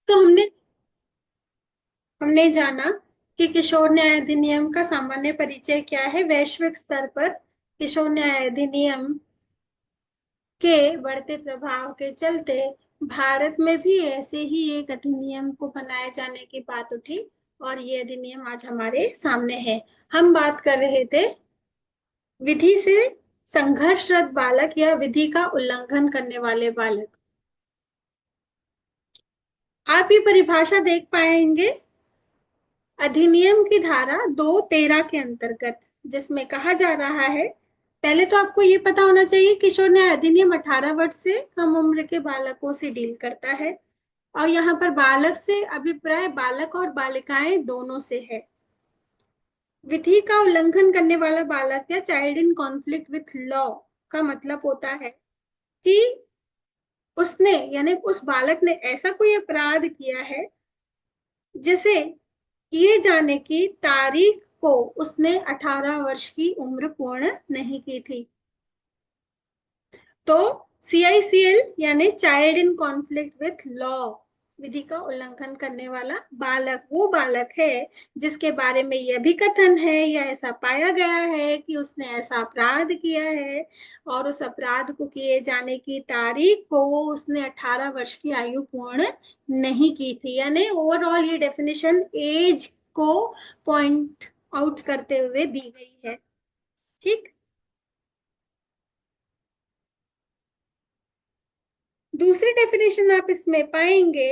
तो हमने हमने जाना कि किशोर न्याय अधिनियम का सामान्य परिचय क्या है। वैश्विक स्तर पर किशोर न्याय अधिनियम के बढ़ते प्रभाव के चलते भारत में भी ऐसे ही एक अधिनियम को बनाए जाने की बात उठी, और ये अधिनियम आज हमारे सामने है। हम बात कर रहे थे विधि से संघर्षरत बालक या विधि का उल्लंघन करने वाले बालक। आप ये परिभाषा देख पाएंगे अधिनियम की धारा 213 के अंतर्गत, जिसमें कहा जा रहा है। पहले तो आपको ये पता होना चाहिए किशोर न्याय अधिनियम 18 वर्ष से कम उम्र के बालकों से डील करता है, और यहाँ पर बालक से अभिप्राय बालक और बालिकाएं दोनों से है। विधि का उल्लंघन करने वाला बालक या child in conflict with law का मतलब होता है कि उसने यानी उस बालक ने ऐसा कोई अपराध किया है जिसे किए जाने की तारीख को उसने 18 वर्ष की उम्र पूर्ण नहीं की थी। तो CICL यानी child in conflict with law, विधि का उल्लंघन करने वाला बालक वो बालक है जिसके बारे में यह भी कथन है या ऐसा पाया गया है कि उसने ऐसा अपराध किया है, और उस अपराध को किए जाने की तारीख को वो उसने 18 वर्ष की आयु पूर्ण नहीं की थी। यानी ओवरऑल ये डेफिनेशन एज को पॉइंट आउट करते हुए दी गई है। ठीक। दूसरी डेफिनेशन आप इसमें पाएंगे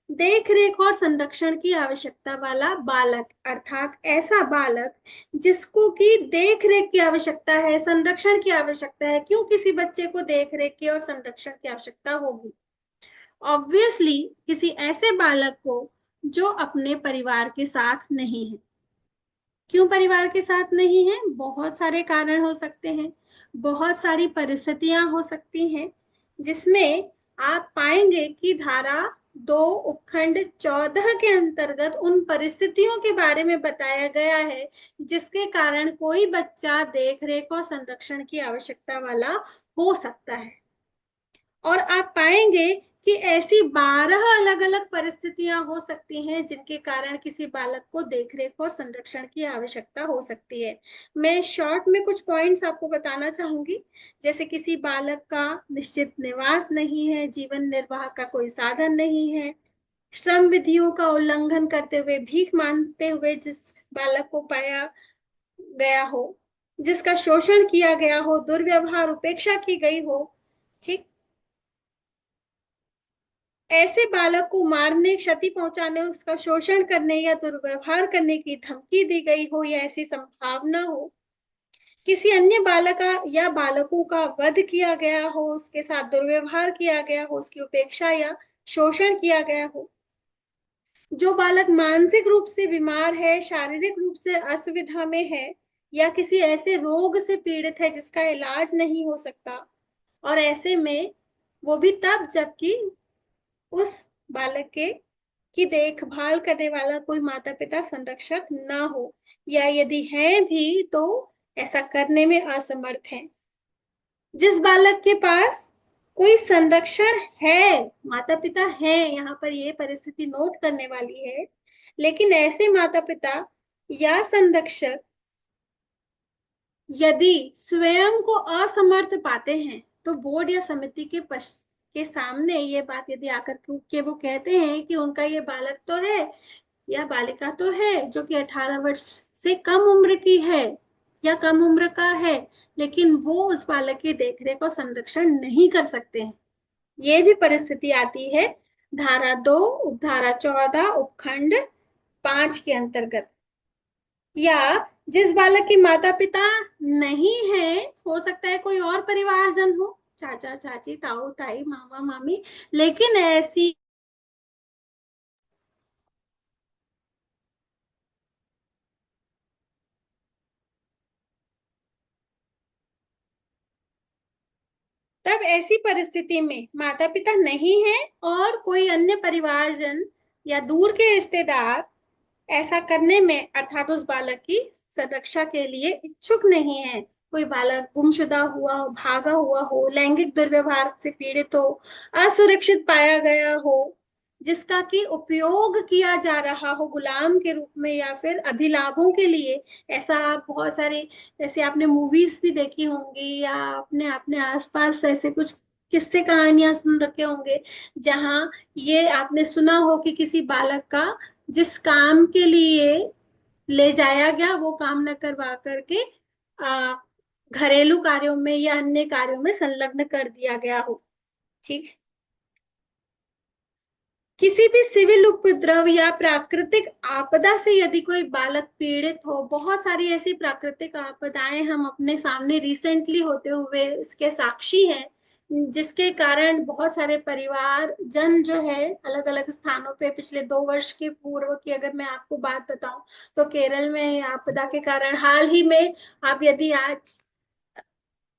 देख रेख और संरक्षण की आवश्यकता वाला बालक, अर्थात ऐसा बालक जिसको की देख रेख की आवश्यकता है, संरक्षण की आवश्यकता है। क्यों किसी बच्चे को देख रेख की और संरक्षण की आवश्यकता होगी? ऑब्वियसली किसी ऐसे बालक को जो अपने परिवार के साथ नहीं है। क्यों परिवार के साथ नहीं है? बहुत सारे कारण हो सकते हैं, बहुत सारी परिस्थितियां हो सकती हैं, जिसमें आप पाएंगे कि धारा 2 उपखंड 14 के अंतर्गत उन परिस्थितियों के बारे में बताया गया है जिसके कारण कोई बच्चा देख रेख और संरक्षण की आवश्यकता वाला हो सकता है। और आप पाएंगे कि ऐसी 12 अलग अलग परिस्थितियां हो सकती हैं जिनके कारण किसी बालक को देखरेख और संरक्षण की आवश्यकता हो सकती है। मैं शॉर्ट में कुछ पॉइंट्स आपको बताना चाहूंगी। जैसे किसी बालक का निश्चित निवास नहीं है, जीवन निर्वाह का कोई साधन नहीं है, श्रम विधियों का उल्लंघन करते हुए भीख मांगते हुए जिस बालक को पाया गया हो, जिसका शोषण किया गया हो, दुर्व्यवहार उपेक्षा की गई हो। ठीक। ऐसे बालक को मारने, क्षति पहुंचाने, उसका शोषण करने या दुर्व्यवहार करने की धमकी दी गई हो या ऐसी संभावना हो, किसी अन्य बालक का या बालकों का वध किया गया हो, उसके साथ दुर्व्यवहार किया गया हो, उसकी उपेक्षा या शोषण किया गया हो, जो बालक मानसिक रूप से बीमार है, शारीरिक रूप से असुविधा में है, या किसी ऐसे रोग से पीड़ित है जिसका इलाज नहीं हो सकता, और ऐसे में वो भी तब जबकि उस बालक के की देखभाल करने वाला कोई माता पिता संरक्षक ना हो, या यदि है भी तो ऐसा करने में असमर्थ है। जिस बालक के पास कोई संरक्षण है, माता पिता है, यहाँ पर ये परिस्थिति नोट करने वाली है, लेकिन ऐसे माता पिता या संरक्षक यदि स्वयं को असमर्थ पाते हैं तो बोर्ड या समिति के सामने ये बात यदि आकर के वो कहते हैं कि उनका ये बालक तो है या बालिका तो है जो कि 18 वर्ष से कम उम्र की है या कम उम्र का है, लेकिन वो उस बालक की देखरेख और संरक्षण नहीं कर सकते हैं। ये भी परिस्थिति आती है धारा 2 उपधारा 14 उपखंड 5 के अंतर्गत। या जिस बालक के माता पिता नहीं है, हो सकता है कोई और परिवारजन हो, चाचा चाची ताऊ ताई मामा मामी, लेकिन ऐसी तब ऐसी परिस्थिति में माता पिता नहीं है और कोई अन्य परिवारजन या दूर के रिश्तेदार ऐसा करने में अर्थात उस बालक की सुरक्षा के लिए इच्छुक नहीं है, कोई बालक गुमशुदा हुआ हो, भागा हुआ हो, लैंगिक दुर्व्यवहार से पीड़ित हो, असुरक्षित पाया गया हो, जिसका कि उपयोग किया जा रहा हो गुलाम के रूप में या फिर अभिलाभों के लिए। ऐसा आप बहुत सारे, जैसे आपने मूवीज भी देखी होंगी या अपने अपने आसपास ऐसे कुछ किस्से कहानियां सुन रखे होंगे, जहां ये आपने सुना हो कि किसी बालक का जिस काम के लिए ले जाया गया वो काम न करवा करके आ, घरेलू कार्यों में या अन्य कार्यों में संलग्न कर दिया गया हो। ठीक। किसी भी सिविल उपद्रव या प्राकृतिक आपदा से यदि कोई बालक पीड़ित हो, बहुत सारी ऐसी प्राकृतिक आपदाएं हम अपने सामने रिसेंटली होते हुए इसके साक्षी हैं, जिसके कारण बहुत सारे परिवार जन जो है अलग अलग स्थानों पे, पिछले 2 वर्ष के पूर्व की अगर मैं आपको बात बताऊं तो केरल में आपदा के कारण हाल ही में, आप यदि आज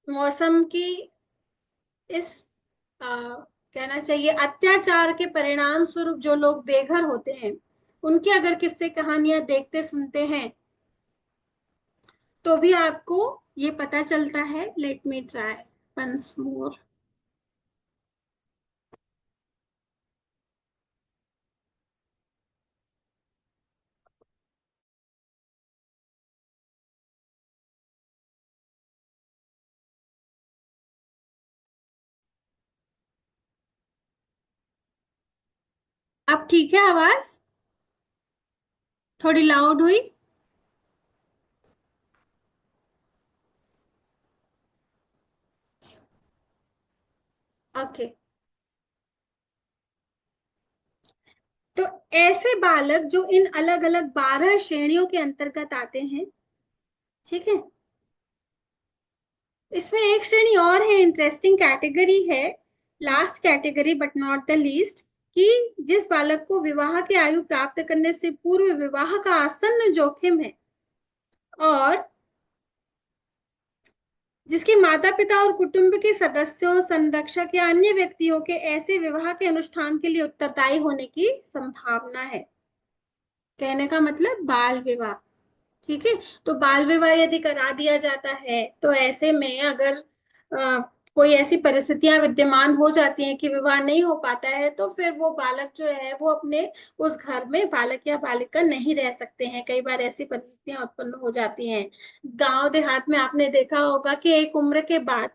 मौसम की इस कहना चाहिए अत्याचार के परिणाम स्वरूप जो लोग बेघर होते हैं, उनकी अगर किस्से कहानियां देखते सुनते हैं तो भी आपको ये पता चलता है। Let me try once more. अब ठीक है आवाज? थोड़ी लाउड हुई? ओके। तो ऐसे बालक जो इन अलग अलग 12 श्रेणियों के अंतर्गत आते हैं, ठीक है, इसमें एक श्रेणी और है, इंटरेस्टिंग कैटेगरी है, last category but not the least, कि जिस बालक को विवाह की आयु प्राप्त करने से पूर्व विवाह का आसन्न जोखिम है और जिसके माता पिता और कुटुंब के सदस्यों, संरक्षक या अन्य व्यक्तियों के ऐसे विवाह के अनुष्ठान के लिए उत्तरदायी होने की संभावना है। कहने का मतलब बाल विवाह। ठीक है। तो बाल विवाह यदि करा दिया जाता है तो ऐसे में अगर कोई ऐसी परिस्थितियां विद्यमान हो जाती हैं कि विवाह नहीं हो पाता है, तो फिर वो बालक जो है वो अपने उस घर में बालक या बालिका नहीं रह सकते हैं। कई बार ऐसी परिस्थितियां उत्पन्न हो जाती हैं। गांव देहात में आपने देखा होगा कि एक उम्र के बाद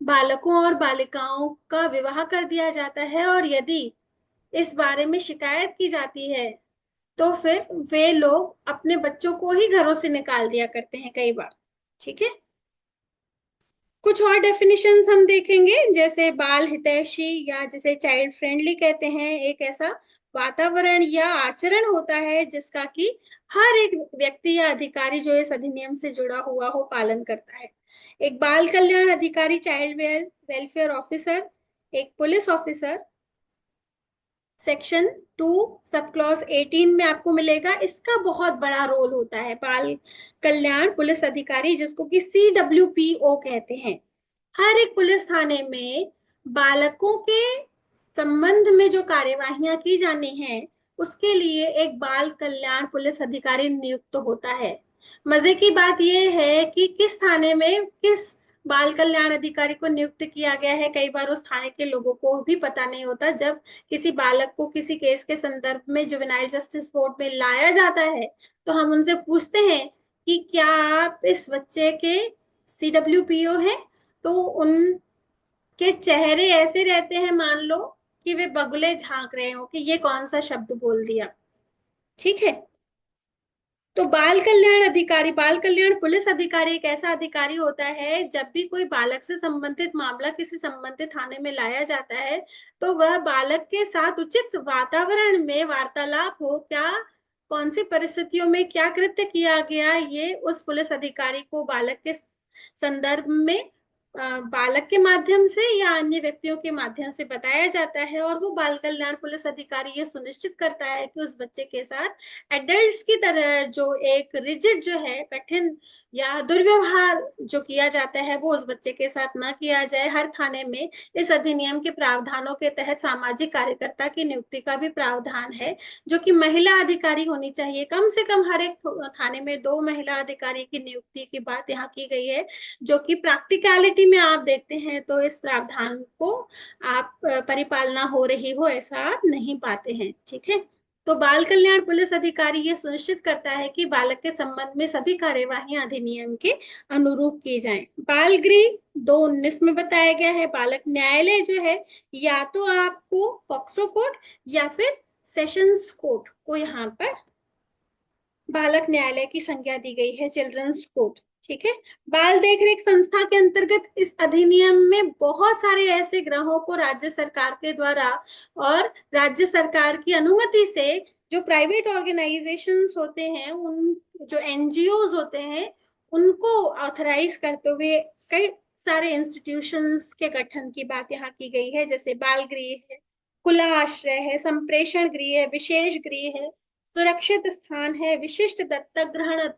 बालकों और बालिकाओं का विवाह कर दिया जाता है, और यदि इस बारे में शिकायत की जाती है तो फिर वे लोग अपने बच्चों को ही घरों से निकाल दिया करते हैं कई बार। ठीक है। कुछ और डेफिनेशंस हम देखेंगे, जैसे बाल हितैषी या जिसे चाइल्ड फ्रेंडली कहते हैं, एक ऐसा वातावरण या आचरण होता है जिसका कि हर एक व्यक्ति या अधिकारी जो इस अधिनियम से जुड़ा हुआ हो पालन करता है। एक बाल कल्याण अधिकारी, चाइल्ड वेलफेयर ऑफिसर, एक police officer, section 2 sub clause 18 में आपको मिलेगा। इसका बहुत बड़ा रोल होता है बाल कल्याण पुलिस अधिकारी, जिसको कि CWPO कहते हैं। हर एक पुलिस थाने में बालकों के संबंध में जो कार्यवाहियां की जानी है उसके लिए एक बाल कल्याण पुलिस अधिकारी नियुक्त होता है। मजे की बात यह है कि किस थाने में किस बाल कल्याण अधिकारी को नियुक्त किया गया है, कई बार उस थाने के लोगों को भी पता नहीं होता। जब किसी बालक को किसी केस के संदर्भ में जुवेनाइल जस्टिस बोर्ड में लाया जाता है तो हम उनसे पूछते हैं कि क्या आप इस बच्चे के CWPO हैं, तो उनके चेहरे ऐसे रहते हैं मान लो कि वे बगुले झांक रहे हो कि ये कौन सा शब्द बोल दिया। ठीक है। तो बाल कल्याण अधिकारी, बाल कल्याण पुलिस अधिकारी एक ऐसा अधिकारी होता है, जब भी कोई बालक से संबंधित मामला किसी संबंधित थाने में लाया जाता है तो वह बालक के साथ उचित वातावरण में वार्तालाप हो, क्या कौन सी परिस्थितियों में क्या कृत्य किया गया, ये उस पुलिस अधिकारी को बालक के संदर्भ में बालक के माध्यम से या अन्य व्यक्तियों के माध्यम से बताया जाता है। और वो बाल कल्याण पुलिस अधिकारी ये सुनिश्चित करता है कि उस बच्चे के साथ एडल्ट्स की तरह जो एक रिजिड जो है, कठिन या दुर्व्यवहार जो किया जाता है वो उस बच्चे के साथ ना किया जाए। हर थाने में इस अधिनियम के प्रावधानों के तहत सामाजिक कार्यकर्ता की नियुक्ति का भी प्रावधान है, जो कि महिला अधिकारी होनी चाहिए। कम से कम हर एक थाने में 2 महिला अधिकारी की नियुक्ति की बात यहाँ की गई है, जो कि प्रैक्टिकलिटी स्थिति में आप देखते हैं तो इस प्रावधान को आप परिपालना हो रही हो ऐसा आप नहीं पाते हैं। ठीक है, तो बाल कल्याण पुलिस अधिकारी ये सुनिश्चित करता है कि बालक के संबंध में सभी कार्यवाहियां अधिनियम के अनुरूप की जाएं। बाल गृह 219 में बताया गया है। बालक न्यायालय जो है, या तो आपको पॉक्सो कोर्ट या फिर सेशंस कोर्ट को यहाँ पर बालक न्यायालय की संज्ञा दी गई है, चिल्ड्रंस कोर्ट। ठीक है, बाल देखरेख संस्था के अंतर्गत इस अधिनियम में बहुत सारे ऐसे गृहों को राज्य सरकार के द्वारा और राज्य सरकार की अनुमति से जो प्राइवेट ऑर्गेनाइजेशंस होते हैं, उन जो एनजीओज होते हैं, उनको ऑथराइज करते हुए कई सारे इंस्टीट्यूशंस के गठन की बात यहाँ की गई है, जैसे बाल गृह है, खुला आश्रय है, संप्रेषण गृह है, विशेष गृह है, सुरक्षित स्थान है, विशिष्ट दत्तक ग्रहण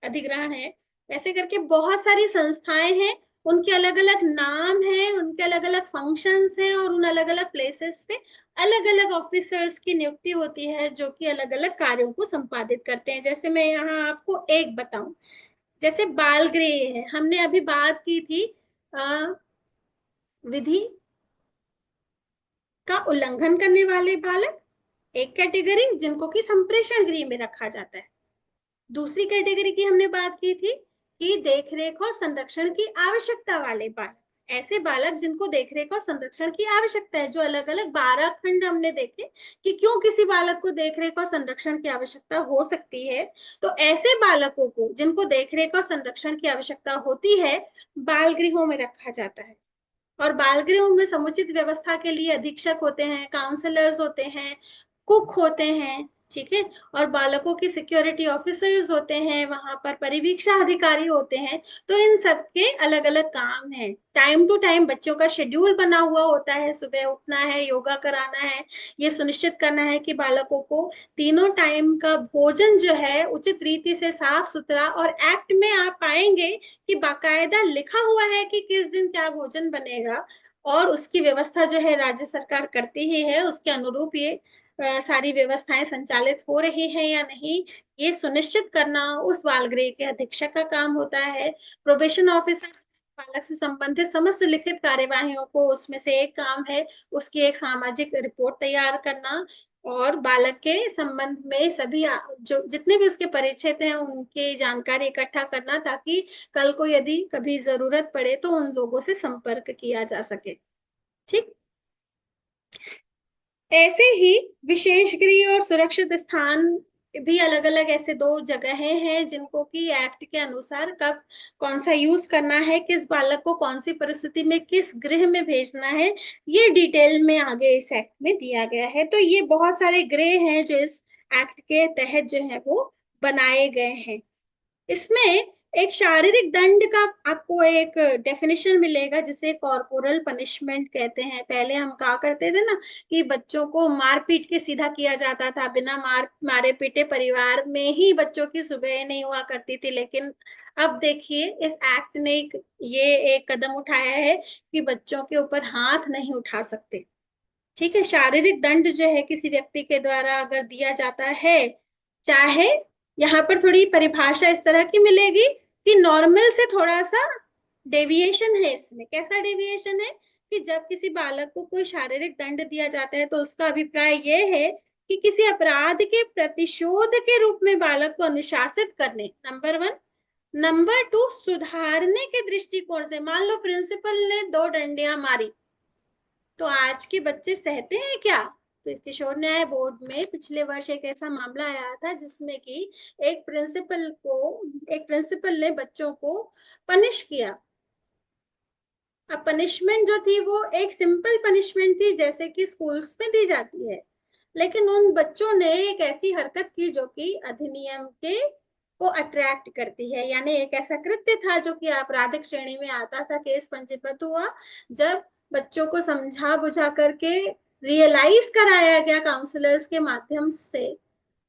अधिग्रहण है। ऐसे करके बहुत सारी संस्थाएं हैं, उनके अलग अलग नाम हैं, उनके अलग अलग फंक्शंस हैं, और उन अलग अलग प्लेसेस पे अलग अलग ऑफिसर्स की नियुक्ति होती है जो कि अलग अलग कार्यों को संपादित करते हैं। जैसे मैं यहाँ आपको एक बताऊं, जैसे बाल गृह है, हमने अभी बात की थी विधि का उल्लंघन करने वाले बालक, एक कैटेगरी जिनको कि संप्रेषण गृह में रखा जाता है। दूसरी कैटेगरी की हमने बात की थी कि देखरेख और संरक्षण की आवश्यकता वाले बालक, ऐसे बालक जिनको देखरेख और संरक्षण की आवश्यकता है, जो अलग अलग 12 खंड हमने देखे कि क्यों किसी बालक को देखरेख और संरक्षण की आवश्यकता हो सकती है। तो ऐसे बालकों को जिनको देखरेख और संरक्षण की आवश्यकता होती है, बाल गृहों में रखा जाता है। और बाल गृहों में समुचित व्यवस्था के लिए अधीक्षक होते हैं, काउंसलर्स होते हैं, कुक होते हैं। ठीक है, और बालकों की सिक्योरिटी ऑफिसर्स होते हैं, वहां पर परिवीक्षा अधिकारी होते हैं। तो इन सब के अलग अलग काम है। टाइम टू टाइम बच्चों का शेड्यूल बना हुआ होता है, सुबह उठना है, योगा कराना है, ये सुनिश्चित करना है कि बालकों को तीनों टाइम का भोजन जो है उचित रीति से साफ सुथरा, और एक्ट में आप पाएंगे कि बाकायदा लिखा हुआ है कि किस दिन क्या भोजन बनेगा, और उसकी व्यवस्था जो है राज्य सरकार करती ही है। उसके अनुरूप ये सारी व्यवस्थाएं संचालित हो रही है या नहीं, ये सुनिश्चित करना उस बाल गृह के अधीक्षक का काम होता है। प्रोबेशन ऑफिसर बालक से संबंधित समस्त लिखित कार्यवाहियों को, उसमें से एक काम है उसकी एक सामाजिक रिपोर्ट तैयार करना, और बालक के संबंध में सभी जो जितने भी उसके परिचित हैं उनकी जानकारी इकट्ठा करना, ताकि कल को यदि कभी जरूरत पड़े तो उन लोगों से संपर्क किया जा सके। ठीक, ऐसे ही विशेष गृह और सुरक्षित स्थान भी अलग अलग ऐसे दो जगहें हैं जिनको कि एक्ट के अनुसार कब कौन सा यूज करना है, किस बालक को कौन सी परिस्थिति में किस गृह में भेजना है, ये डिटेल में आगे इस एक्ट में दिया गया है। तो ये बहुत सारे गृह हैं जो इस एक्ट के तहत जो है वो बनाए गए हैं। इसमें एक शारीरिक दंड का आपको एक डेफिनेशन मिलेगा जिसे कॉर्पोरल पनिशमेंट कहते हैं। पहले हम कहा करते थे ना कि बच्चों को मार पीट के सीधा किया जाता था, बिना मारे पीटे परिवार में ही बच्चों की सुबह नहीं हुआ करती थी। लेकिन अब देखिए इस एक्ट ने ये एक कदम उठाया है कि बच्चों के ऊपर हाथ नहीं उठा सकते। ठीक है, शारीरिक दंड जो है किसी व्यक्ति के द्वारा अगर दिया जाता है, चाहे यहाँ पर थोड़ी परिभाषा इस तरह की मिलेगी कि नॉर्मल से थोड़ा सा डेविएशन है इसमें। कैसा डेविएशन है कि जब किसी बालक को कोई शारीरिक दंड दिया जाता है तो उसका अभिप्राय यह है कि किसी अपराध के प्रतिशोध के रूप में बालक को अनुशासित करने, नंबर वन। नंबर टू, सुधारने के दृष्टिकोण से। मान लो प्रिंसिपल ने दो डंडियां मारी, तो आज के बच्चे सहते हैं क्या? तो किशोर न्याय बोर्ड में पिछले वर्ष एक ऐसा मामला आया था जिसमें कि एक प्रिंसिपल ने बच्चों को पनिश किया। अब पनिशमेंट जो थी वो एक सिंपल पनिशमेंट थी जैसे कि स्कूल्स में दी जाती है, लेकिन उन बच्चों ने एक ऐसी हरकत की जो कि अधिनियम के को अट्रैक्ट करती है। यानी एक ऐसा कृत्य था जो कि आपराधिक श्रेणी में आता था। केस पंजीबद्ध हुआ जब बच्चों को समझा बुझा करके रियलाइज कराया गया काउंसलर्स के माध्यम से,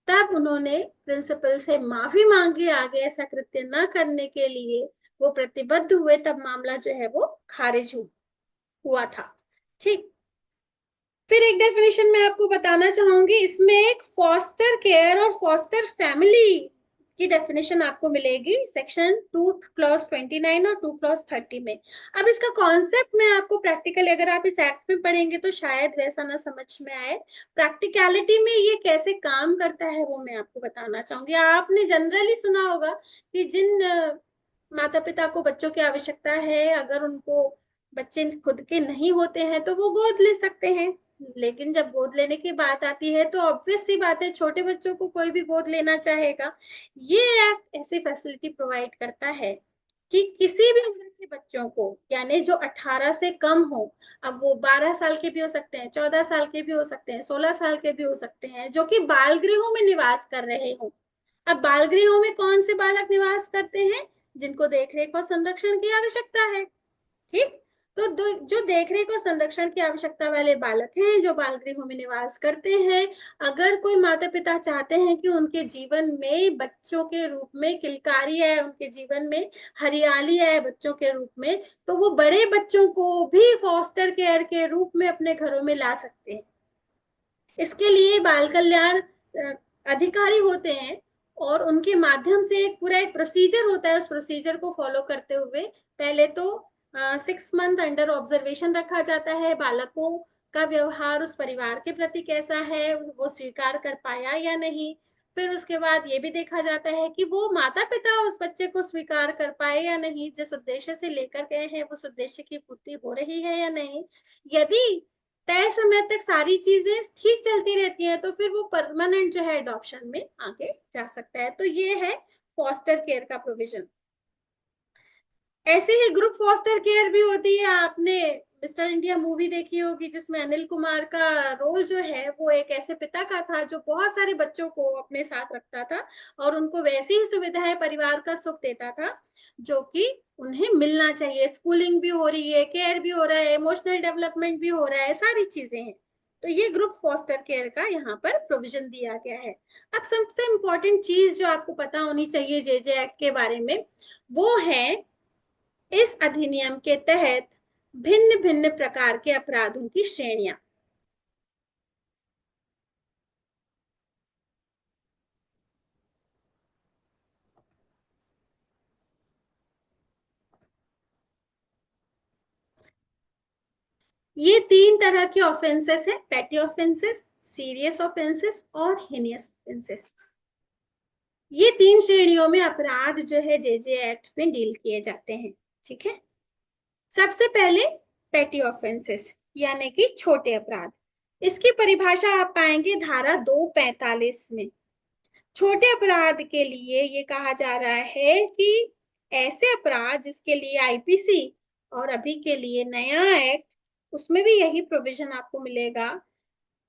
तब उन्होंने प्रिंसिपल से माफी मांगी। आगे ऐसा कृत्य न करने के लिए वो प्रतिबद्ध हुए, तब मामला जो है वो खारिज हुआ था। ठीक, फिर एक डेफिनेशन मैं आपको बताना चाहूंगी, इसमें एक फॉस्टर केयर और फॉस्टर फैमिली की डेफिनेशन आपको मिलेगी सेक्शन 2 क्लॉज 29 और 2 क्लॉज 30 में। अब इसका कॉन्सेप्ट मैं आपको प्रैक्टिकली, अगर आप इस एक्ट में पढ़ेंगे तो शायद वैसा ना समझ में आए, प्रैक्टिकलिटी में ये कैसे काम करता है वो मैं आपको बताना चाहूंगी। आपने जनरली सुना होगा कि जिन माता पिता को बच्चों की आवश्यकता है, अगर उनको बच्चे खुद के नहीं होते हैं तो वो गोद ले सकते हैं। लेकिन जब गोद लेने की बात आती है तो ऑब्वियस सी बात है, छोटे बच्चों को कोई भी गोद लेना चाहेगा। ये एक्ट ऐसी फैसिलिटी प्रोवाइड करता है कि किसी भी उम्र के बच्चों को, यानी जो 18 से कम हो, अब वो 12 साल के भी हो सकते हैं, 14 साल के भी हो सकते हैं, 16 साल के भी हो सकते हैं, जो कि बाल गृहों में निवास कर रहे हो। अब बाल गृहों में कौन से बालक निवास करते हैं? जिनको देखरेख और संरक्षण की आवश्यकता है। ठीक। तो जो देखरेख और संरक्षण की आवश्यकता वाले बालक हैं, जो बाल गृहों में निवास करते हैं, अगर कोई माता पिता चाहते हैं कि उनके जीवन में बच्चों के रूप में किलकारी आए, उनके जीवन में हरियाली आए बच्चों के रूप में, तो वो बड़े बच्चों को भी फॉस्टर केयर के रूप में अपने घरों में ला सकते हैं। इसके लिए बाल कल्याण अधिकारी होते हैं और उनके माध्यम से एक पूरा एक प्रोसीजर होता है। उस प्रोसीजर को फॉलो करते हुए पहले तो 6 मंथ अंडर ऑब्जर्वेशन रखा जाता है। बालकों का व्यवहार उस परिवार के प्रति कैसा है, वो स्वीकार कर पाया या नहीं। फिर उसके बाद ये भी देखा जाता है कि वो माता पिता उस बच्चे को स्वीकार कर पाए या नहीं, जिस उद्देश्य से लेकर गए हैं उस उद्देश्य की पूर्ति हो रही है या नहीं। यदि तय समय तक सारी चीजें ठीक चलती रहती हैं तो फिर वो परमानेंट जो है अडॉप्शन में आगे जा सकता है। तो ये है फॉस्टर केयर का प्रोविजन। ऐसे ही ग्रुप फॉस्टर केयर भी होती है। आपने मिस्टर इंडिया मूवी देखी होगी, जिसमें अनिल कुमार का रोल जो है वो एक ऐसे पिता का था जो बहुत सारे बच्चों को अपने साथ रखता था और उनको वैसी ही सुविधाएं, परिवार का सुख देता था जो कि उन्हें मिलना चाहिए। स्कूलिंग भी हो रही है, केयर भी हो रहा है, इमोशनल डेवलपमेंट भी हो रहा है, सारी चीजें हैं। तो ये ग्रुप फॉस्टर केयर का यहाँ पर प्रोविजन दिया गया है। अब सबसे इंपॉर्टेंट चीज जो आपको पता होनी चाहिए जेजे एक्ट के बारे में, वो है इस अधिनियम के तहत भिन्न भिन्न प्रकार के अपराधों की श्रेणियां। ये 3 तरह के ऑफेंसेस है: पेटी ऑफेंसेस, सीरियस ऑफेंसेस और हेनियस ऑफेंसेस। ये 3 श्रेणियों में अपराध जो है जेजे एक्ट में डील किए जाते हैं। ठीक है। सबसे पहले पेटी ऑफेंसेस यानी कि छोटे अपराध। इसकी परिभाषा आप पाएंगे धारा 245 में। छोटे अपराध के लिए ये कहा जा रहा है कि ऐसे अपराध जिसके लिए आईपीसी और अभी के लिए नया एक्ट, उसमें भी यही प्रोविजन आपको मिलेगा।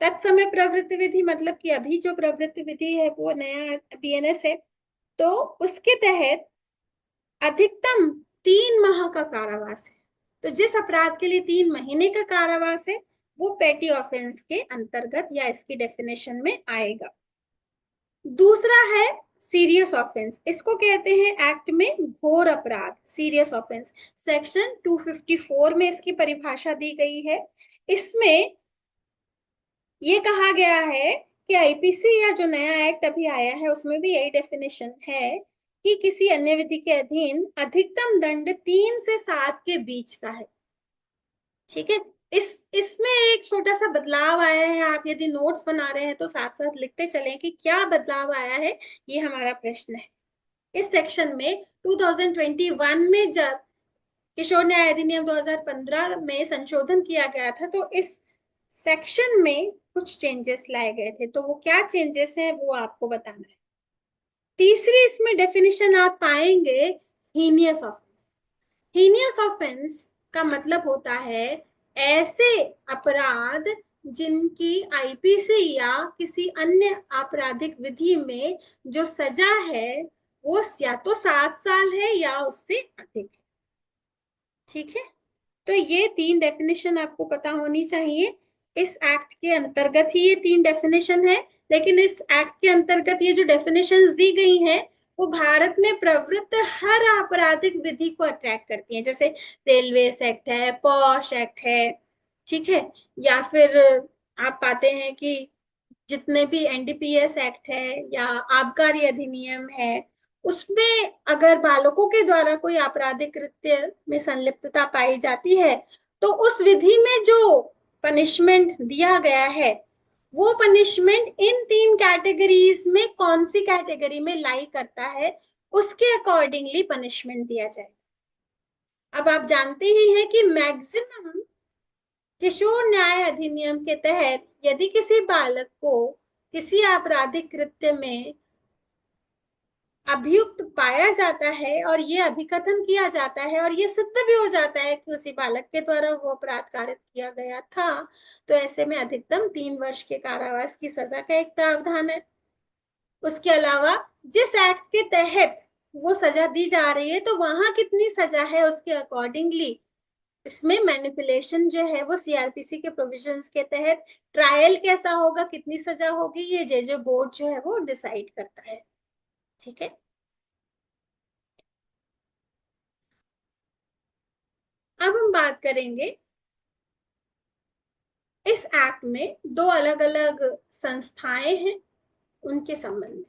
तत्समय प्रवृत्ति विधि, मतलब कि अभी जो प्रवृत्ति विधि है वो नया बीएनएस है, तो उसके तहत अधिकतम 3 माह का कारावास है। तो जिस अपराध के लिए 3 महीने का कारावास है वो पेटी ऑफेंस के अंतर्गत या इसकी डेफिनेशन में आएगा। दूसरा है सीरियस ऑफेंस। इसको कहते हैं एक्ट में घोर अपराध, सीरियस ऑफेंस। सेक्शन 254 में इसकी परिभाषा दी गई है। इसमें ये कहा गया है कि आईपीसी या जो नया एक्ट अभी आया है उसमें भी यही डेफिनेशन है कि किसी अन्य विधि के अधीन अधिकतम दंड 3 से 7 के बीच का है। ठीक है। इसमें एक छोटा सा बदलाव आया है। आप यदि नोट्स बना रहे हैं तो साथ साथ लिखते चलें कि क्या बदलाव आया है, ये हमारा प्रश्न है। इस सेक्शन में 2021 में जब किशोर न्याय अधिनियम 2015 में संशोधन किया गया था तो इस सेक्शन में कुछ चेंजेस लाए गए थे। तो वो क्या चेंजेस हैं वो आपको बताना है। तीसरी इसमें डेफिनेशन आप पाएंगे हीनियस ऑफेंस। हीनियस ऑफेंस का मतलब होता है ऐसे अपराध जिनकी आईपीसी या किसी अन्य आपराधिक विधि में जो सजा है वो या तो 7 साल है या उससे अधिक है। ठीक है। तो ये 3 डेफिनेशन आपको पता होनी चाहिए। इस एक्ट के अंतर्गत ही ये 3 डेफिनेशन है। लेकिन इस एक्ट के अंतर्गत ये जो डेफिनेशंस दी गई हैं वो भारत में प्रवृत्त हर आपराधिक विधि को अट्रैक्ट करती हैं। जैसे रेलवे एक्ट है, पॉश एक्ट है, ठीक है, या फिर आप पाते हैं कि जितने भी एनडीपीएस एक्ट है या आबकारी अधिनियम है, उसमें अगर बालकों के द्वारा कोई आपराधिक कृत्य में संलिप्तता पाई जाती है तो उस विधि में जो पनिशमेंट दिया गया है वो पनिशमेंट इन तीन कैटेगरीज में कौन सी कैटेगरी में लाई करता है, उसके अकॉर्डिंगली पनिशमेंट दिया जाए। अब आप जानते ही हैं कि मैक्सिमम किशोर न्याय अधिनियम के तहत यदि किसी बालक को किसी आपराधिक कृत्य में अभियुक्त पाया जाता है और ये अभिकथन किया जाता है और ये सिद्ध भी हो जाता है कि उसी बालक के द्वारा वो अपराध कारित किया गया था, तो ऐसे में अधिकतम 3 वर्ष के कारावास की सजा का एक प्रावधान है। उसके अलावा जिस एक्ट के तहत वो सजा दी जा रही है तो वहां कितनी सजा है उसके अकॉर्डिंगली इसमें मैनिपुलेशन जो है वो सीआरपीसी के प्रोविजंस के तहत ट्रायल कैसा होगा, कितनी सजा होगी, ये जे बोर्ड जो है वो डिसाइड करता है। ठीक है, अब हम बात करेंगे इस एक्ट में दो अलग अलग संस्थाएं हैं उनके संबंध में।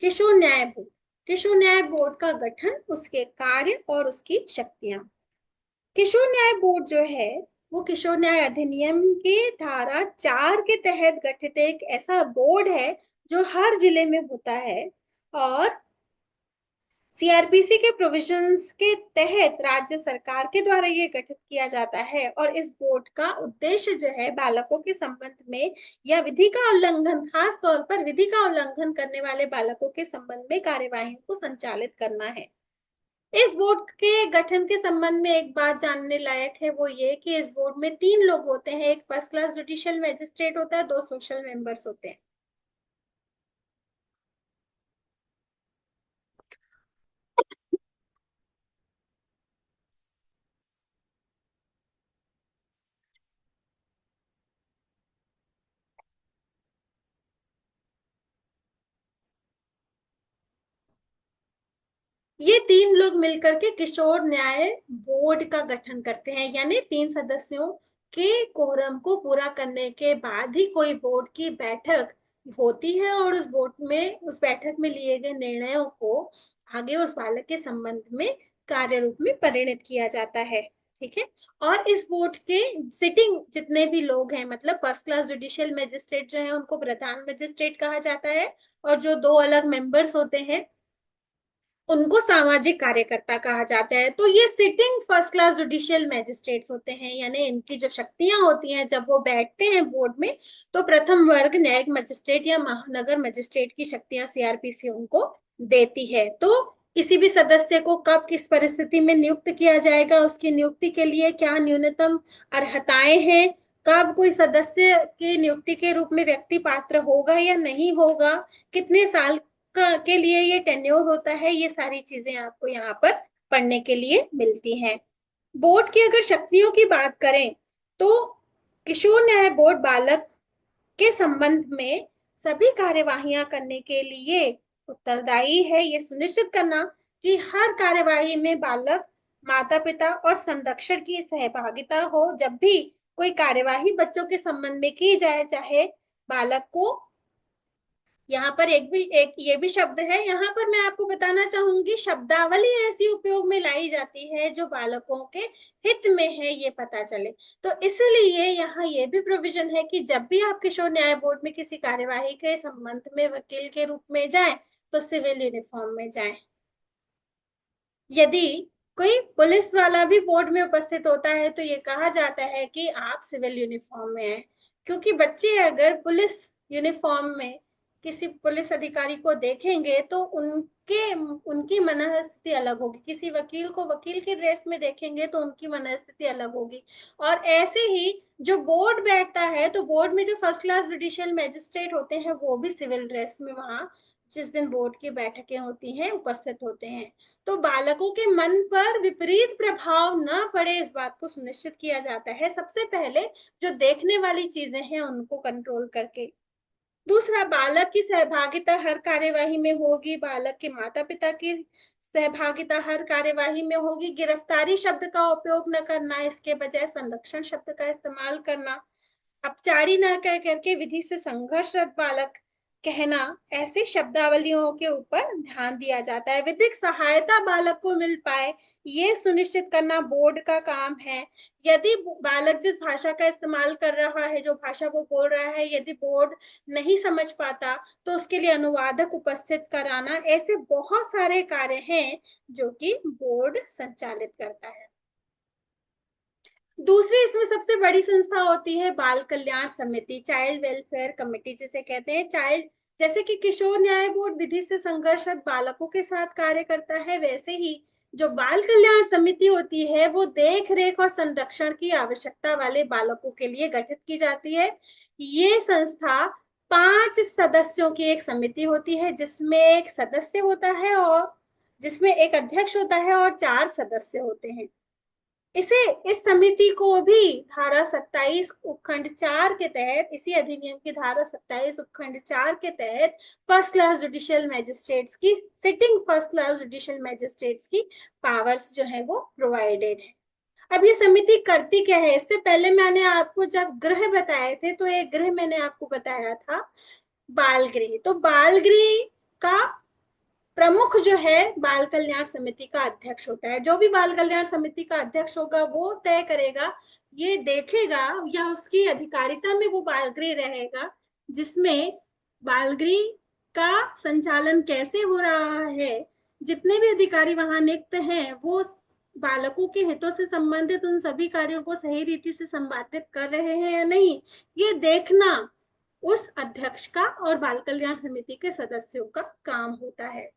किशोर न्याय बोर्ड, किशोर न्याय बोर्ड का गठन, उसके कार्य और उसकी शक्तियां। किशोर न्याय बोर्ड जो है वो किशोर न्याय अधिनियम के धारा 4 के तहत गठित एक ऐसा बोर्ड है जो हर जिले में होता है और सीआरपीसी के प्रोविजंस के तहत राज्य सरकार के द्वारा ये गठित किया जाता है और इस बोर्ड का उद्देश्य जो है बालकों के संबंध में या विधि का उल्लंघन, खास तौर पर विधि का उल्लंघन करने वाले बालकों के संबंध में कार्यवाही को संचालित करना है। इस बोर्ड के गठन के संबंध में एक बात जानने लायक है वो ये कि इस बोर्ड में 3 लोग होते हैं, एक फर्स्ट क्लास जुडिशियल मैजिस्ट्रेट होता है, 2 सोशल मेंबर्स होते हैं। ये 3 लोग मिलकर के किशोर न्याय बोर्ड का गठन करते हैं, यानी 3 सदस्यों के कोरम को पूरा करने के बाद ही कोई बोर्ड की बैठक होती है और उस बोर्ड में, उस बैठक में लिए गए निर्णयों को आगे उस बालक के संबंध में कार्य रूप में परिणत किया जाता है। ठीक है, और इस बोर्ड के सिटिंग जितने भी लोग हैं, मतलब फर्स्ट क्लास जुडिशियल मैजिस्ट्रेट जो है उनको प्रधान मैजिस्ट्रेट कहा जाता है और जो 2 अलग मेंबर्स होते हैं उनको सामाजिक कार्यकर्ता कहा जाता है। तो ये sitting first class judicial magistrates होते हैं, यानी इनकी जो शक्तियां होती हैं जब वो बैठते हैं बोर्ड में तो प्रथम वर्ग न्यायिक मजिस्ट्रेट या महानगर मजिस्ट्रेट की शक्तियां सीआरपीसी उनको देती है। तो किसी भी सदस्य को कब किस परिस्थिति में नियुक्त किया जाएगा, उसकी नियुक्ति के लिए क्या न्यूनतम अर्हताएं हैं, कब कोई सदस्य की नियुक्ति के रूप में व्यक्ति पात्र होगा या नहीं होगा, कितने साल के लिए ये टेन्योर होता है, ये सारी चीजें आपको यहाँ पर पढ़ने के लिए मिलती हैं। बोर्ड की अगर शक्तियों की बात करें तो किशोर न्याय बोर्ड बालक के संबंध में सभी कार्यवाहियां करने के लिए उत्तरदायी है। ये सुनिश्चित करना कि हर कार्यवाही में बालक, माता पिता और संरक्षक की सहभागिता हो। जब भी कोई कार्यवाही बच्चों के संबंध में की जाए, चाहे बालक को, यहाँ पर एक ये भी शब्द है, यहाँ पर मैं आपको बताना चाहूंगी शब्दावली ऐसी उपयोग में लाई जाती है जो बालकों के हित में है ये पता चले। तो इसलिए यहाँ ये भी प्रोविजन है कि जब भी आप किशोर न्याय बोर्ड में किसी कार्यवाही के संबंध में वकील के रूप में जाएं तो सिविल यूनिफॉर्म में जाएं। यदि कोई पुलिस वाला भी बोर्ड में उपस्थित होता है तो ये कहा जाता है कि आप सिविल यूनिफॉर्म में हैं, क्योंकि बच्चे अगर पुलिस यूनिफॉर्म में किसी पुलिस अधिकारी को देखेंगे तो उनके उनकी मनःस्थिति अलग होगी, किसी वकील को वकील के ड्रेस में देखेंगे तो उनकी मनःस्थिति अलग होगी। और ऐसे ही जो बोर्ड बैठता है तो बोर्ड में जो फर्स्ट क्लास जुडिशियल मैजिस्ट्रेट होते हैं वो भी सिविल ड्रेस में वहां जिस दिन बोर्ड की बैठकें होती हैं उपस्थित होते हैं। तो बालकों के मन पर विपरीत प्रभाव न पड़े इस बात को सुनिश्चित किया जाता है सबसे पहले, जो देखने वाली चीजें हैं उनको कंट्रोल करके। दूसरा, बालक की सहभागिता हर कार्यवाही में होगी, बालक के माता पिता की सहभागिता हर कार्यवाही में होगी। गिरफ्तारी शब्द का उपयोग न करना, इसके बजाय संरक्षण शब्द का इस्तेमाल करना। अपचारी न कह करके विधि से संघर्षरत बालक कहना, ऐसे शब्दावलियों के ऊपर ध्यान दिया जाता है। विधिक सहायता बालक को मिल पाए, ये सुनिश्चित करना बोर्ड का काम है। यदि बालक जिस भाषा का इस्तेमाल कर रहा है, जो भाषा वो बोल रहा है, यदि बोर्ड नहीं समझ पाता तो उसके लिए अनुवादक उपस्थित कराना। ऐसे बहुत सारे कार्य हैं जो कि बोर्ड संचालित करता है। दूसरी इसमें सबसे बड़ी संस्था होती है बाल कल्याण समिति, चाइल्ड वेलफेयर कमेटी जिसे कहते हैं। चाइल्ड, जैसे कि किशोर न्याय बोर्ड विधि से संघर्षरत बालकों के साथ कार्य करता है, वैसे ही जो बाल कल्याण समिति होती है वो देख रेख और संरक्षण की आवश्यकता वाले बालकों के लिए गठित की जाती है। ये संस्था 5 सदस्यों की एक समिति होती है, जिसमें एक सदस्य होता है और जिसमें एक अध्यक्ष होता है और 4 सदस्य होते हैं। इस समिति को भी धारा 27 उपखंड 4 के तहत, इसी अधिनियम की धारा 27 उपखंड 4 के तहत फर्स्ट क्लास जुडिशियल मैजिस्ट्रेट्स की, sitting first class judicial magistrates की पावर्स जो है वो प्रोवाइडेड है। अब ये समिति करती क्या है? इससे पहले मैंने आपको जब गृह बताए थे तो एक गृह मैंने आपको बताया था बाल गृह। तो बाल गृह का प्रमुख जो है बाल कल्याण समिति का अध्यक्ष होता है। जो भी बाल कल्याण समिति का अध्यक्ष होगा वो तय करेगा, ये देखेगा, या उसकी अधिकारिता में वो बाल गृह रहेगा, जिसमें बाल गृह का संचालन कैसे हो रहा है, जितने भी अधिकारी वहां नियुक्त हैं वो बालकों के हितों से संबंधित उन सभी कार्यों को सही रीति से संपादित कर रहे हैं या नहीं, ये देखना उस अध्यक्ष का और बाल कल्याण समिति के सदस्यों का काम होता है।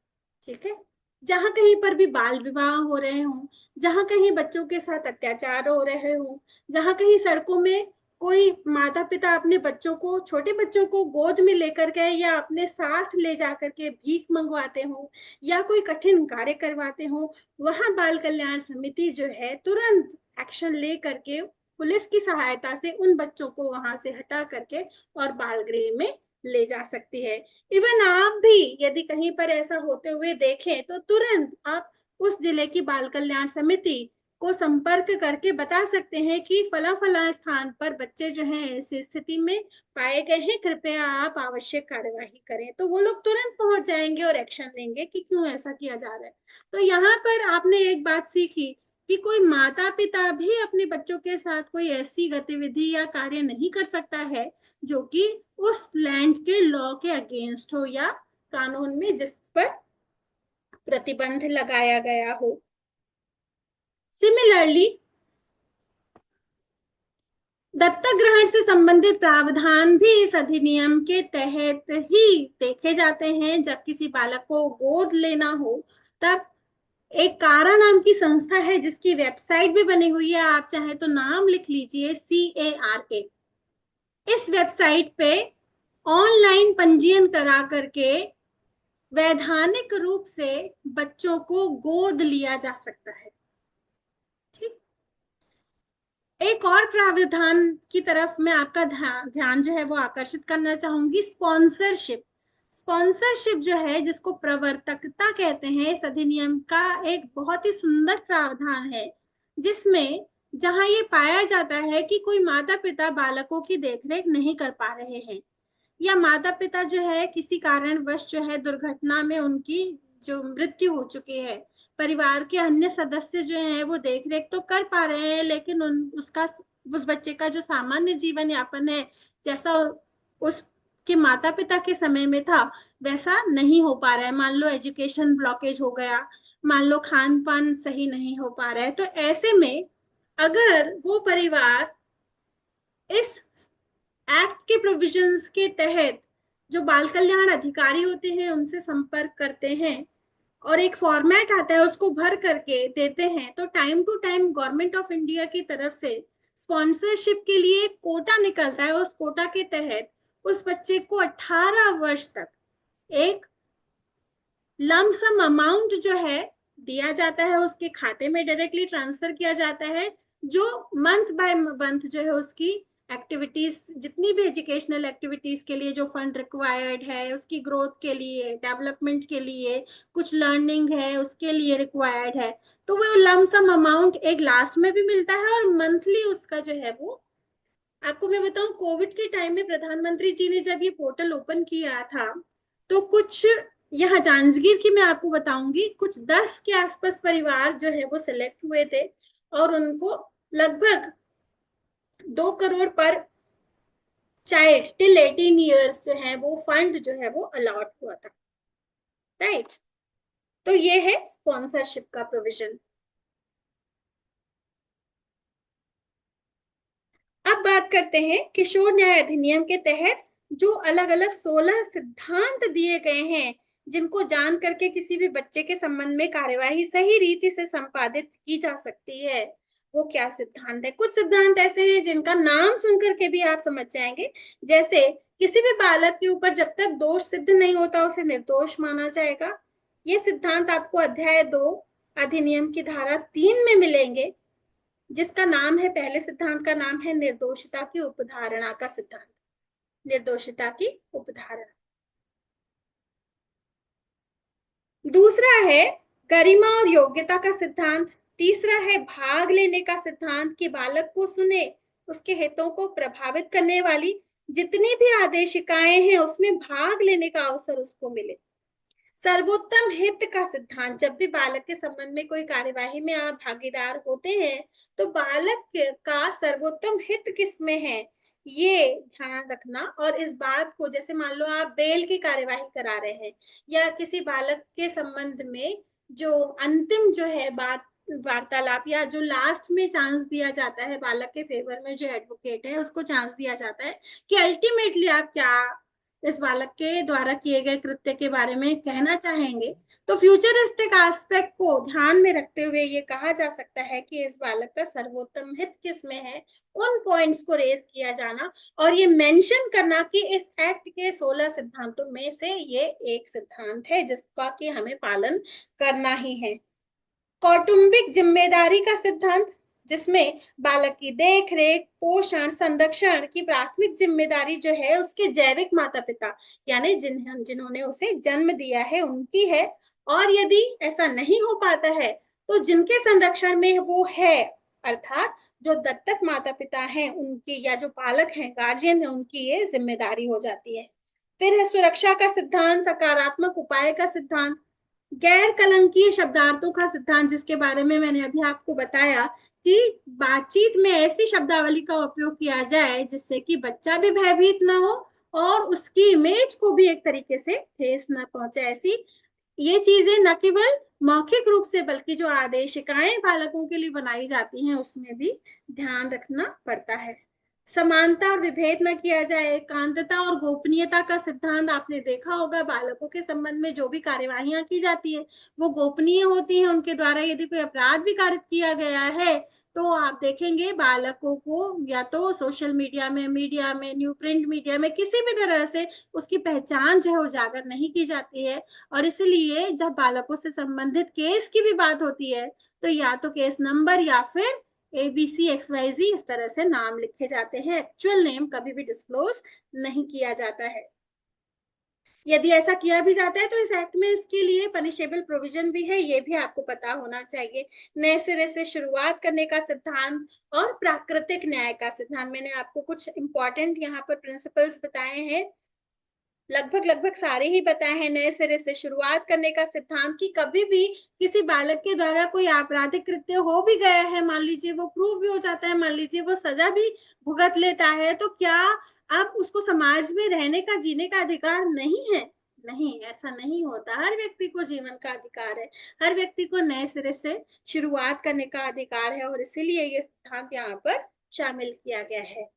ठीक है। जहां कहीं पर भी बाल विवाह हो रहे हों, जहां कहीं बच्चों के साथ अत्याचार हो रहे हों, जहां कहीं सड़कों में कोई माता पिता अपने बच्चों को, छोटे बच्चों को गोद में लेकर गए या अपने साथ ले जाकर के भीख मंगवाते हों या कोई कठिन कार्य करवाते हों, वहां बाल कल्याण समिति जो है तुरंत एक्शन ले करके पुलिस की सहायता से उन बच्चों को वहां से हटा करके और बाल गृह में ले जा सकती है। इवन आप भी यदि कहीं पर ऐसा होते हुए देखें तो तुरंत आप उस जिले की बाल कल्याण समिति को संपर्क करके बता सकते हैं कि फला फला स्थान पर बच्चे जो हैं ऐसी स्थिति में पाए गए हैं, कृपया आप आवश्यक कार्यवाही करें। तो वो लोग तुरंत पहुंच जाएंगे और एक्शन लेंगे कि क्यों ऐसा किया जा रहा है। तो यहाँ पर आपने एक बात सीखी कि कोई माता पिता भी अपने बच्चों के साथ कोई ऐसी गतिविधि या कार्य नहीं कर सकता है जो कि उस लैंड के लॉ के अगेंस्ट हो या कानून में जिस पर प्रतिबंध लगाया गया हो। सिमिलरली दत्तक ग्रहण से संबंधित प्रावधान भी इस अधिनियम के तहत ही देखे जाते हैं। जब किसी बालक को गोद लेना हो तब एक कारा नाम की संस्था है जिसकी वेबसाइट भी बनी हुई है, आप चाहे तो नाम लिख लीजिए, CARA। इस वेबसाइट पे ऑनलाइन पंजीयन करा करके वैधानिक रूप से बच्चों को गोद लिया जा सकता है। ठीक। एक और प्रावधान की तरफ मैं आपका ध्यान जो है वो आकर्षित करना चाहूंगी, स्पॉन्सरशिप। स्पॉन्सरशिप जो है, जिसको प्रवर्तकता कहते हैं, इस अधिनियम का एक बहुत ही सुंदर प्रावधान है, जिसमें जहां ये पाया जाता है कि कोई माता पिता बालकों की देखरेख नहीं कर पा रहे हैं या माता पिता जो है किसी कारणवश जो है दुर्घटना में उनकी जो मृत्यु हो चुकी है, परिवार के अन्य सदस्य जो हैं वो देख रेख तो कर पा रहे हैं लेकिन उस बच्चे का जो सामान्य जीवन यापन है जैसा उसके माता पिता के समय में था वैसा नहीं हो पा रहा है। मान लो एजुकेशन ब्लॉकेज हो गया, मान लो खान पान सही नहीं हो पा रहा है, तो ऐसे में अगर वो परिवार इस एक्ट के प्रोविजंस के तहत जो बाल कल्याण अधिकारी होते हैं उनसे संपर्क करते हैं और एक फॉर्मेट आता है उसको भर करके देते हैं, तो time to time government of India की तरफ से स्पॉन्सरशिप के लिए एक कोटा निकलता है। उस कोटा के तहत उस बच्चे को 18 वर्ष तक एक लमसम अमाउंट जो है दिया जाता है, उसके खाते में डायरेक्टली ट्रांसफर किया जाता है, जो मंथ बाय मंथ जो है उसकी एक्टिविटीज, जितनी भी एजुकेशनल एक्टिविटीज के लिए जो फंड रिक्वायर्ड है, उसकी ग्रोथ के लिए, डेवलपमेंट के लिए, कुछ लर्निंग है उसके लिए रिक्वायर्ड है, तो वो लमसम अमाउंट एक लास्ट में भी मिलता है और मंथली उसका जो है वो। आपको मैं बताऊं, कोविड के टाइम में प्रधानमंत्री जी ने जब ये पोर्टल ओपन किया था, तो कुछ यहाँ जांजगीर की मैं आपको बताऊंगी, कुछ 10 के आसपास परिवार जो है वो सिलेक्ट हुए थे, और उनको लगभग 2 करोड़ पर चाइल्ड टिल 18 ईयर्स जो है वो फंड जो है वो अलॉट हुआ था। राइट, तो ये है स्पॉन्सरशिप का प्रोविजन। अब बात करते हैं किशोर न्याय अधिनियम के तहत जो अलग अलग 16 सिद्धांत दिए गए हैं, जिनको जान करके किसी भी बच्चे के संबंध में कार्यवाही सही रीति से संपादित की जा सकती है। वो क्या सिद्धांत है? कुछ सिद्धांत ऐसे हैं जिनका नाम सुनकर के भी आप समझ जाएंगे, जैसे किसी भी बालक के ऊपर जब तक दोष सिद्ध नहीं होता उसे निर्दोष माना जाएगा। ये सिद्धांत आपको अध्याय 2 अधिनियम की धारा 3 में मिलेंगे, जिसका नाम है, पहले सिद्धांत का नाम है निर्दोषिता की उपधारणा का सिद्धांत। निर्दोषिता की उपधारणा। दूसरा है गरिमा और योग्यता का सिद्धांत। तीसरा है भाग लेने का सिद्धांत, कि बालक को सुने, उसके हितों को प्रभावित करने वाली जितनी भी आदेशिकाएं हैं उसमें भाग लेने का अवसर उसको मिले। सर्वोत्तम हित का सिद्धांत, जब भी बालक के संबंध में कोई कार्यवाही में आप भागीदार होते हैं तो बालक का सर्वोत्तम हित किसमें है ये ध्यान रखना। और इस बात को, जैसे मान लो आप बेल की कार्यवाही करा रहे हैं या किसी बालक के संबंध में जो अंतिम जो है बात वार्तालाप, या जो लास्ट में चांस दिया जाता है बालक के फेवर में, जो एडवोकेट है उसको चांस दिया जाता है कि अल्टीमेटली आप क्या इस बालक के द्वारा किए गए कृत्य के बारे में कहना चाहेंगे, तो फ्यूचरिस्टिक एस्पेक्ट को ध्यान में रखते हुए ये कहा जा सकता है कि इस बालक का सर्वोत्तम हित किस में है, उन पॉइंट्स को रेज किया जाना और ये मेंशन करना कि इस एक्ट के 16 सिद्धांतों में से ये एक सिद्धांत है जिसका कि हमें पालन करना ही है। कौटुंबिक जिम्मेदारी का सिद्धांत, जिसमें बालक की देख रेख, पोषण, संरक्षण की प्राथमिक जिम्मेदारी जो है उसके जैविक माता पिता, यानी जिन्होंने उसे जन्म दिया है उनकी है। और यदि ऐसा नहीं हो पाता है तो जिनके संरक्षण में वो है, अर्थात जो दत्तक माता पिता हैं उनकी, या जो पालक हैं, गार्जियन है, उनकी ये जिम्मेदारी हो जाती है। फिर है सुरक्षा का सिद्धांत, सकारात्मक उपाय का सिद्धांत, गैर कलंकीय शब्दार्थों का सिद्धांत, जिसके बारे में मैंने अभी आपको बताया कि बातचीत में ऐसी शब्दावली का उपयोग किया जाए जिससे कि बच्चा भी भयभीत ना हो और उसकी इमेज को भी एक तरीके से ठेस ना पहुंचे। ऐसी ये चीजें न केवल मौखिक रूप से बल्कि जो आदेशिकाएं बालकों के लिए बनाई जाती हैं उसमें भी ध्यान रखना पड़ता है। समानता और विभेद न किया जाए। एकांतता और गोपनीयता का सिद्धांत आपने देखा होगा, बालकों के संबंध में जो भी कार्यवाहियां की जाती है वो गोपनीय होती है। उनके द्वारा यदि कोई अपराध भी कारित किया गया है तो आप देखेंगे बालकों को या तो सोशल मीडिया में न्यू प्रिंट मीडिया में किसी भी तरह से उसकी पहचान जो है उजागर नहीं की जाती है। और इसलिए जब बालकों से संबंधित केस की भी बात होती है तो या तो केस नंबर या फिर ABCXYZ इस तरह से नाम लिखे जाते हैं, एक्चुअल नेम कभी भी डिस्क्लोज नहीं किया जाता है। यदि ऐसा किया भी जाता है तो इस एक्ट में इसके लिए पनिशेबल प्रोविजन भी है, ये भी आपको पता होना चाहिए। नए सिरे से शुरुआत करने का सिद्धांत और प्राकृतिक न्याय का सिद्धांत, मैंने आपको कुछ इंपॉर्टेंट यहाँ पर प्रिंसिपल्स बताए हैं, लगभग सारे ही बताए हैं। नए सिरे से शुरुआत करने का सिद्धांत, कि कभी भी किसी बालक के द्वारा कोई आपराधिक कृत्य हो भी गया है, मान लीजिए वो प्रूव भी हो जाता है, मान लीजिए वो सजा भी भुगत लेता है, तो क्या अब उसको समाज में रहने का, जीने का अधिकार नहीं है? नहीं, ऐसा नहीं होता। हर व्यक्ति को जीवन का अधिकार है, हर व्यक्ति को नए सिरे से शुरुआत करने का अधिकार है, और इसीलिए ये सिद्धांत यहाँ पर शामिल किया गया है।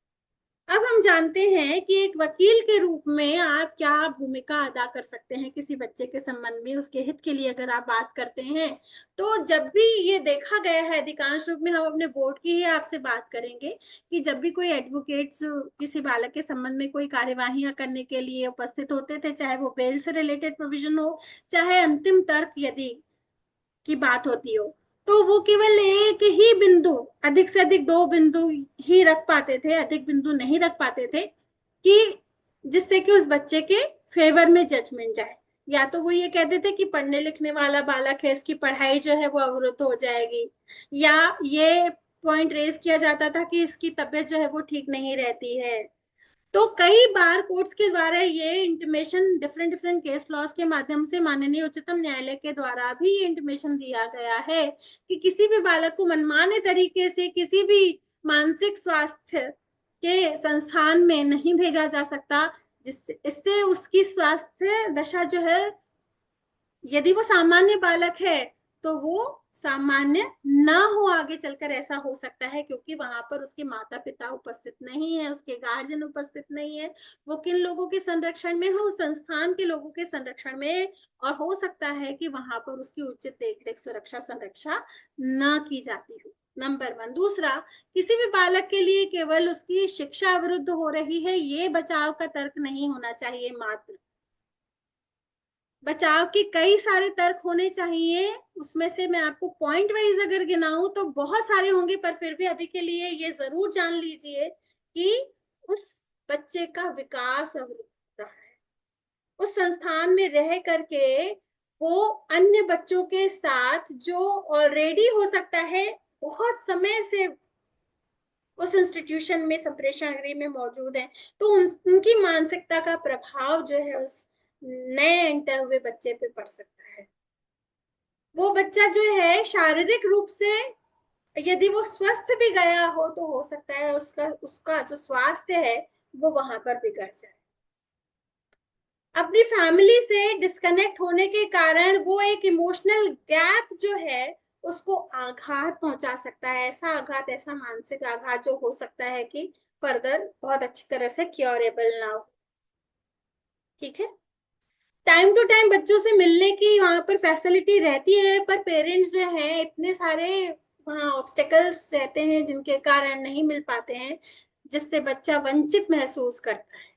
अब हम जानते हैं कि एक वकील के रूप में आप क्या भूमिका अदा कर सकते हैं किसी बच्चे के संबंध में, उसके हित के लिए अगर आप बात करते हैं। तो जब भी ये देखा गया है, अधिकांश रूप में हम अपने बोर्ड की ही आपसे बात करेंगे, कि जब भी कोई एडवोकेट्स किसी बालक के संबंध में कोई कार्यवाहियां करने के लिए उपस्थित होते थे, चाहे वो बेल से रिलेटेड प्रोविजन हो, चाहे अंतिम तर्क यदि की बात होती हो, तो वो केवल एक ही बिंदु, अधिक से अधिक दो बिंदु ही रख पाते थे, अधिक बिंदु नहीं रख पाते थे कि जिससे कि उस बच्चे के फेवर में जजमेंट जाए। या तो वो ये कहते थे कि पढ़ने लिखने वाला बालक है, इसकी पढ़ाई जो है वो अवरुद्ध हो जाएगी, या ये पॉइंट रेज किया जाता था कि इसकी तबीयत जो है वो ठीक नहीं रहती है। तो कई बार कोर्ट्स के द्वारा ये intimation different different case laws के माध्यम से माननीय उच्चतम न्यायालय के द्वारा भी ये इंटीमेशन दिया गया है कि किसी भी बालक को मनमाने तरीके से किसी भी मानसिक स्वास्थ्य के संस्थान में नहीं भेजा जा सकता, जिससे इससे उसकी स्वास्थ्य दशा जो है, यदि वो सामान्य बालक है तो वो सामान्य ना हो आगे चलकर, ऐसा हो सकता है क्योंकि वहां पर उसके माता पिता उपस्थित नहीं है, उसके गार्जियन उपस्थित नहीं है। वो किन लोगों के संरक्षण में हो, संस्थान के लोगों के संरक्षण में, और हो सकता है कि वहां पर उसकी उचित देखरेख सुरक्षा संरक्षा ना की जाती हो। नंबर 1। दूसरा, किसी भी बालक के लिए केवल उसकी शिक्षा अवरुद्ध हो रही है ये बचाव का तर्क नहीं होना चाहिए मात्र। बचाव के कई सारे तर्क होने चाहिए, उसमें से मैं आपको पॉइंट वाइज अगर गिनाऊं तो बहुत सारे होंगे, पर फिर भी अभी के लिए ये जरूर जान लीजिए कि उस बच्चे का विकास अवरुद्ध हो रहा है। उस संस्थान में रह करके वो अन्य बच्चों के साथ जो ऑलरेडी हो सकता है बहुत समय से उस इंस्टीट्यूशन में संप्रेषण गृह में मौजूद है, तो उनकी मानसिकता का प्रभाव जो है उस नए एंटर हुए बच्चे पे पड़ सकता है। वो बच्चा जो है शारीरिक रूप से यदि वो स्वस्थ भी गया हो तो हो सकता है उसका उसका जो स्वास्थ्य है वो वहां पर बिगड़ जाए। अपनी फैमिली से डिस्कनेक्ट होने के कारण वो एक इमोशनल गैप जो है उसको आघात पहुंचा सकता है, ऐसा आघात, ऐसा मानसिक आघात जो हो सकता है कि फर्दर बहुत अच्छी तरह से क्योरेबल ना हो। ठीक है। टाइम टू टाइम बच्चों से मिलने की वहां पर फैसिलिटी रहती है, पर पेरेंट्स जो है इतने सारे वहां ऑब्स्टेकल्स रहते हैं जिनके कारण नहीं मिल पाते हैं, जिससे बच्चा वंचित महसूस करता है।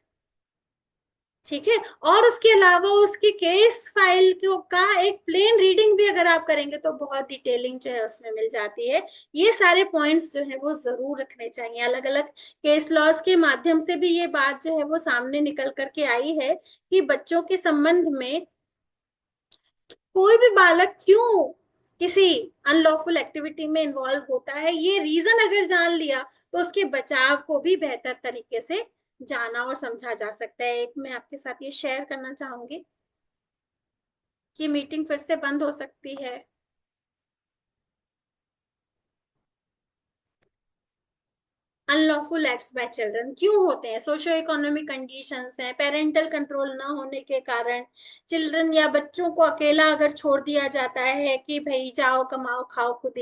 ठीक है। और उसके अलावा उसकी केस फाइल का एक प्लेन रीडिंग भी अगर आप करेंगे तो बहुत डिटेलिंग जो है उसमें मिल जाती है। ये सारे पॉइंट्स जो है वो जरूर रखने चाहिए। अलग अलग केस लॉज के माध्यम से भी ये बात जो है वो सामने निकल करके आई है कि बच्चों के संबंध में कोई भी बालक क्यों किसी अनलॉफुल एक्टिविटी में इन्वॉल्व होता है, ये रीजन अगर जान लिया तो उसके बचाव को भी बेहतर तरीके से जाना और समझा जा सकता है। एक मैं आपके साथ ये शेयर करना चाहूंगी कि मीटिंग फिर से बंद हो सकती है। अनलॉफुल एक्ट्स बाय चिल्ड्रन क्यों होते हैं? सोशियो इकोनॉमिक कंडीशंस हैं, पेरेंटल कंट्रोल ना होने के कारण, चिल्ड्रन या बच्चों को अकेला अगर छोड़ दिया जाता है कि भाई जाओ कमाओ खाओ खुद